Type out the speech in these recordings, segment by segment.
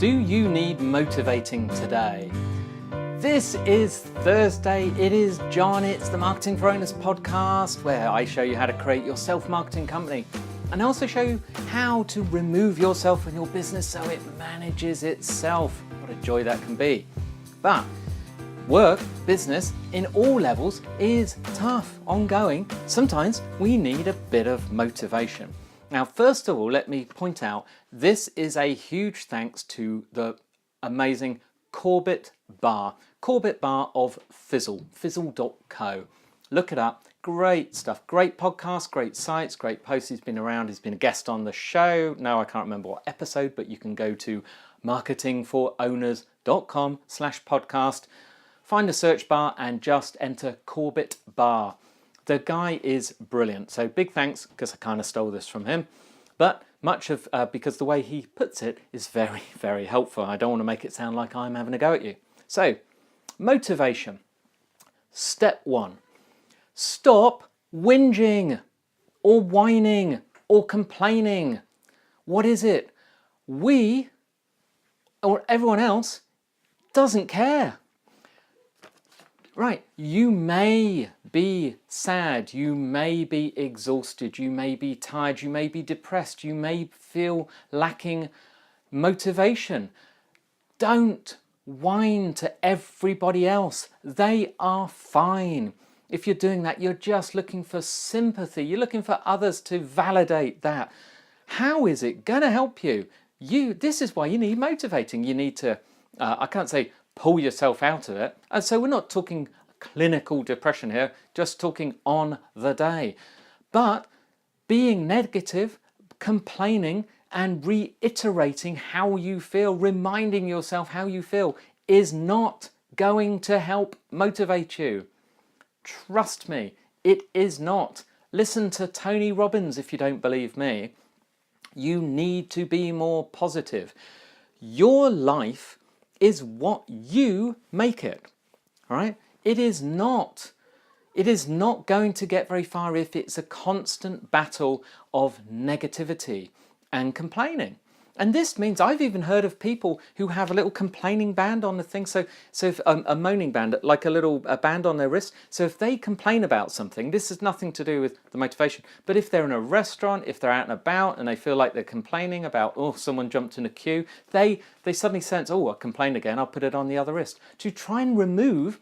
Do you need motivating today? This is Thursday, it is John, it's the Marketing for Owners podcast where I show you how to create your self-marketing company and I also show you how to remove yourself from your business so it manages itself. What a joy that can be. But work, business, in all levels is tough, ongoing. Sometimes we need a bit of motivation. Now, first of all, let me point out, this is a huge thanks to the amazing Corbett Bar of Fizzle, fizzle.co. Look it up, great stuff, great podcast, great sites, great posts. He's been around, he's been a guest on the show. Now I can't remember what episode, but you can go to marketingforowners.com/podcast, find a search bar and just enter Corbett Bar. The guy is brilliant, so big thanks, because I kind of stole this from him, but much of, because the way he puts it is very, very helpful. I don't want to make it sound like I'm having a go at you. So, motivation. Step 1, stop whinging or whining or complaining. What is it? We, or everyone else, doesn't care. Right, you may be sad, you may be exhausted, you may be tired, you may be depressed, you may feel lacking motivation. Don't whine to everybody else. They are fine. If you're doing that, you're just looking for sympathy. You're looking for others to validate that. How is it going to help you? This is why you need motivating. You need to, I can't say pull yourself out of it. And so we're not talking clinical depression here, just talking on the day. But being negative, complaining and reiterating how you feel, reminding yourself how you feel is not going to help motivate you. Trust me, it is not. Listen to Tony Robbins if you don't believe me. You need to be more positive. Your life is what you make it, all right? It is not going to get very far if it's a constant battle of negativity and complaining. And this means I've even heard of people who have a little complaining band on the thing. So if, a moaning band, like a band on their wrist. So if they complain about something, this has nothing to do with the motivation, but if they're in a restaurant, if they're out and about and they feel like they're complaining about, oh, someone jumped in a queue, they suddenly sense, oh, I complained again, I'll put it on the other wrist, to try and remove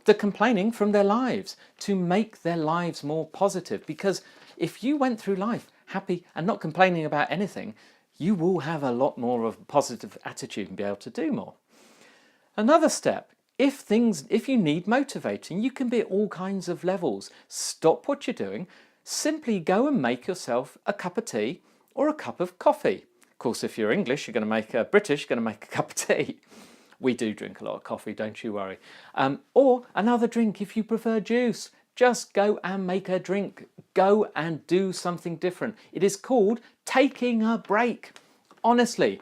the complaining from their lives, to make their lives more positive. Because if you went through life happy and not complaining about anything, you will have a lot more of a positive attitude and be able to do more. Another step, if you need motivating, you can be at all kinds of levels. Stop what you're doing, simply go and make yourself a cup of tea or a cup of coffee. Of course, if you're English, you're going to make British, you're going to make a cup of tea. We do drink a lot of coffee, don't you worry. Or another drink if you prefer juice. Just go and make a drink. Go and do something different. It is called taking a break. Honestly,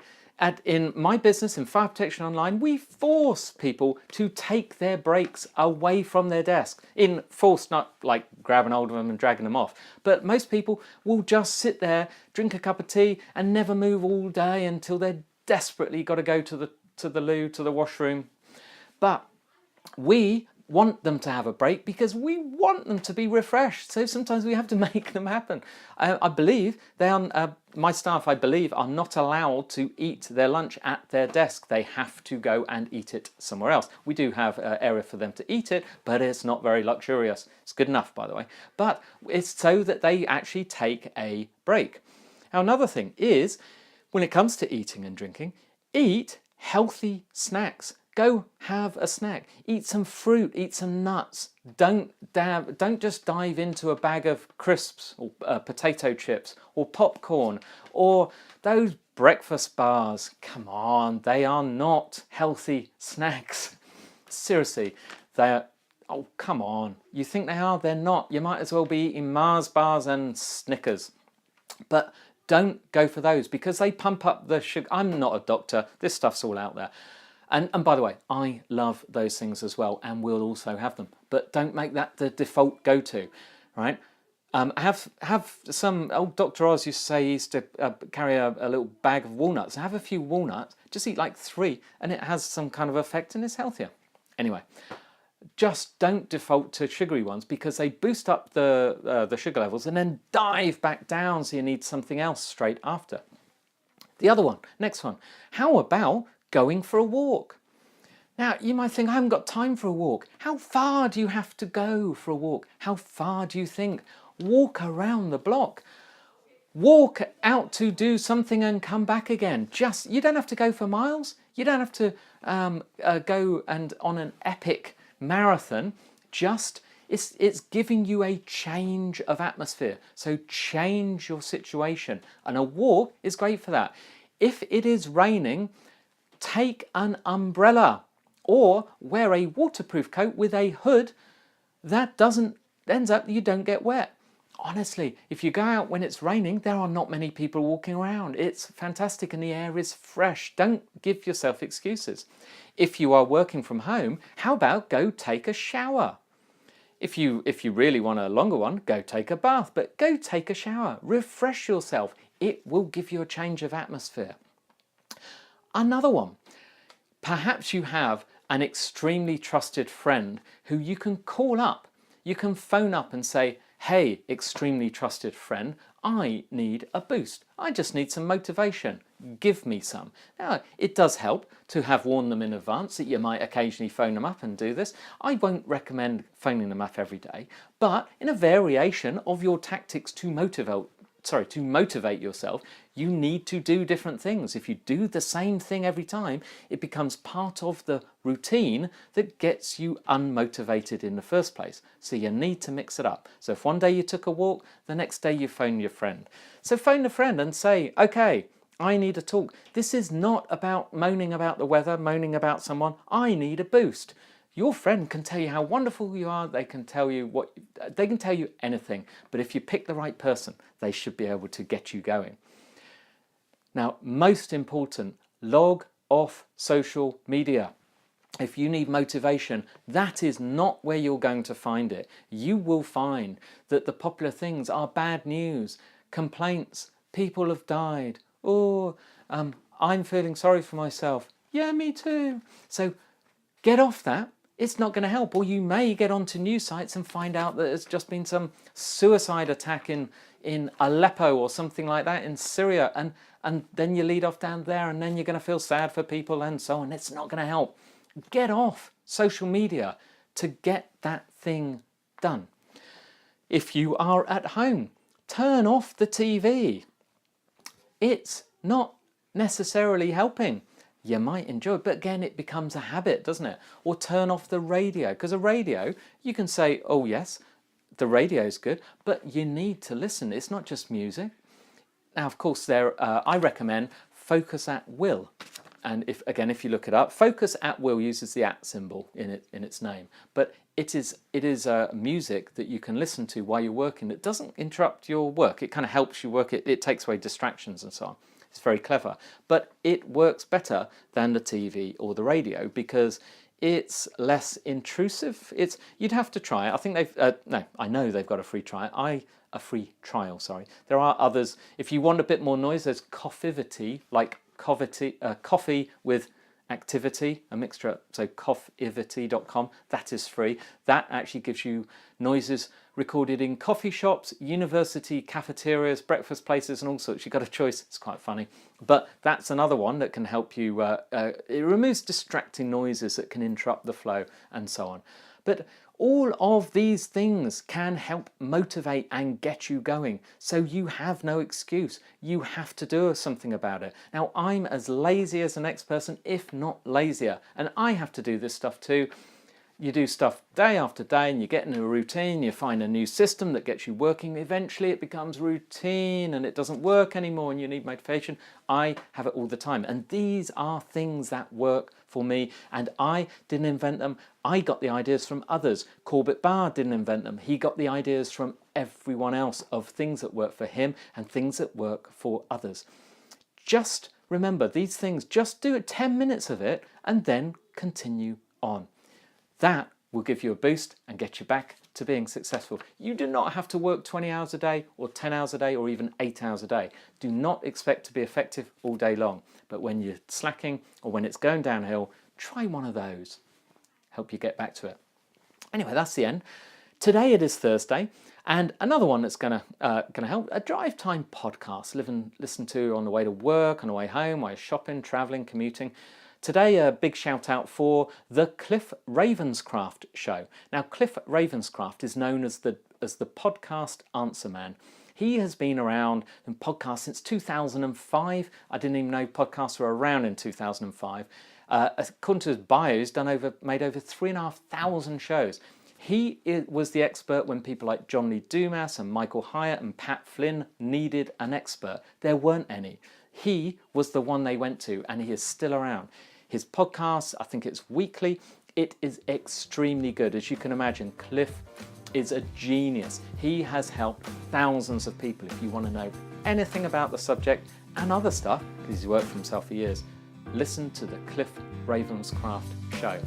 in my business, in Fire Protection Online, we force people to take their breaks away from their desk. In force, not like grabbing hold of them and dragging them off, but most people will just sit there, drink a cup of tea and never move all day until they're desperately got to go to the loo, to the washroom. But we want them to have a break because we want them to be refreshed. So sometimes we have to make them happen. I believe my staff, are not allowed to eat their lunch at their desk. They have to go and eat it somewhere else. We do have an area for them to eat it, but it's not very luxurious. It's good enough, by the way. But it's so that they actually take a break. Now, another thing is, when it comes to eating and drinking, eat healthy snacks. Go have a snack. Eat some fruit, eat some nuts. Don't just dive into a bag of crisps or potato chips or popcorn or those breakfast bars. Come on, they are not healthy snacks. Seriously, oh, come on. You think they are? They're not. You might as well be eating Mars bars and Snickers. But don't go for those because they pump up the sugar. I'm not a doctor. This stuff's all out there. And by the way, I love those things as well and will also have them. But don't make that the default go-to, right? Have some. Old Dr. Oz used to say he used to carry a little bag of walnuts. Have a few walnuts. Just eat like 3, and it has some kind of effect, and it's healthier. Anyway, just don't default to sugary ones because they boost up the sugar levels and then dive back down. So you need something else straight after. The other one, next one. How about going for a walk? Now, you might think, I haven't got time for a walk. How far do you have to go for a walk? How far do you think? Walk around the block. Walk out to do something and come back again. You don't have to go for miles. You don't have to go and on an epic marathon. It's giving you a change of atmosphere. So change your situation. And a walk is great for that. If it is raining, take an umbrella or wear a waterproof coat with a hood that ends up you don't get wet. Honestly, if you go out when it's raining, there are not many people walking around. It's fantastic and the air is fresh. Don't give yourself excuses. If you are working from home, how about go take a shower? If you really want a longer one, go take a bath, but go take a shower. Refresh yourself. It will give you a change of atmosphere. Another one. Perhaps you have an extremely trusted friend who you can call up. You can phone up and say, hey, extremely trusted friend, I need a boost. I just need some motivation. Give me some. Now, it does help to have warned them in advance that you might occasionally phone them up and do this. I won't recommend phoning them up every day, but in a variation of your tactics to motivate yourself, you need to do different things. If you do the same thing every time, it becomes part of the routine that gets you unmotivated in the first place. So you need to mix it up. So if one day you took a walk, the next day you phone your friend. So phone a friend and say, okay, I need a talk. This is not about moaning about the weather, moaning about someone. I need a boost. Your friend can tell you how wonderful you are. They can tell you anything. But if you pick the right person, they should be able to get you going. Now, most important, log off social media. If you need motivation, that is not where you're going to find it. You will find that the popular things are bad news, complaints, people have died, I'm feeling sorry for myself. Yeah, me too. So get off that. It's not going to help. Or you may get onto news sites and find out that there's just been some suicide attack in Aleppo or something like that in Syria. And then you lead off down there and then you're going to feel sad for people and so on. It's not going to help. Get off social media to get that thing done. If you are at home, turn off the TV. It's not necessarily helping. You might enjoy it, but again, it becomes a habit, doesn't it? Or turn off the radio, because a radio, you can say, oh yes, the radio is good, but you need to listen. It's not just music. Now, of course, I recommend Focus at Will. And if you look it up, Focus at Will uses the at symbol in its name. But it is music that you can listen to while you're working that doesn't interrupt your work. It kind of helps you work. It takes away distractions and so on. It's very clever. But it works better than the TV or the radio because it's less intrusive. You'd have to try it. I think I know they've got a free trial. A free trial, sorry. There are others. If you want a bit more noise, there's Coffivity, like coffee with activity, a mixture. So coffivity.com, that is free. That actually gives you noises recorded in coffee shops, university cafeterias, breakfast places and all sorts. You've got a choice. It's quite funny. But that's another one that can help you. It removes distracting noises that can interrupt the flow and so on. But all of these things can help motivate and get you going. So you have no excuse. You have to do something about it. Now, I'm as lazy as the next person, if not lazier. And I have to do this stuff too. You do stuff day after day and you get into a routine, you find a new system that gets you working. Eventually it becomes routine and it doesn't work anymore and you need motivation. I have it all the time. And these are things that work for me. And I didn't invent them. I got the ideas from others. Corbett Bard didn't invent them. He got the ideas from everyone else of things that work for him and things that work for others. Just remember these things. Just do it 10 minutes of it and then continue on. That will give you a boost and get you back to being successful. You do not have to work 20 hours a day or 10 hours a day or even 8 hours a day. Do not expect to be effective all day long. But when you're slacking or when it's going downhill, try one of those. Help you get back to it. Anyway, that's the end. Today it is Thursday, and another one that's gonna help, a drive time podcast. Listen to on the way to work, on the way home, while you're shopping, traveling, commuting. Today, a big shout out for the Cliff Ravenscraft show. Now, Cliff Ravenscraft is known as the podcast answer man. He has been around in podcasts since 2005. I didn't even know podcasts were around in 2005. According to his bio, he's made over 3,500 shows. He was the expert when people like John Lee Dumas and Michael Hyatt and Pat Flynn needed an expert. There weren't any. He was the one they went to, and he is still around. His podcast, I think it's weekly, it is extremely good. As you can imagine, Cliff is a genius. He has helped thousands of people. If you want to know anything about the subject and other stuff, because he's worked for himself for years, listen to the Cliff Ravenscraft show.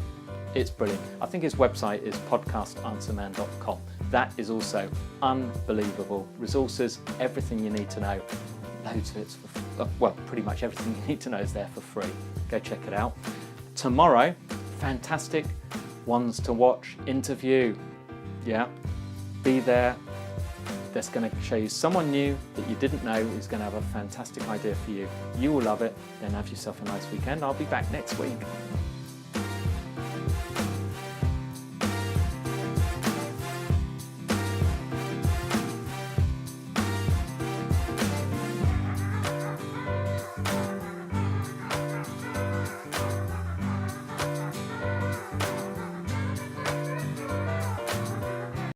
It's brilliant. I think his website is podcastanswerman.com. That is also unbelievable. Resources, everything you need to know. Loads of it's pretty much everything you need to know is there for free. Go check it out. Tomorrow, fantastic ones to watch, interview. Yeah, be there. That's going to show you someone new that you didn't know who's going to have a fantastic idea for you. You will love it. Then have yourself a nice weekend. I'll be back next week.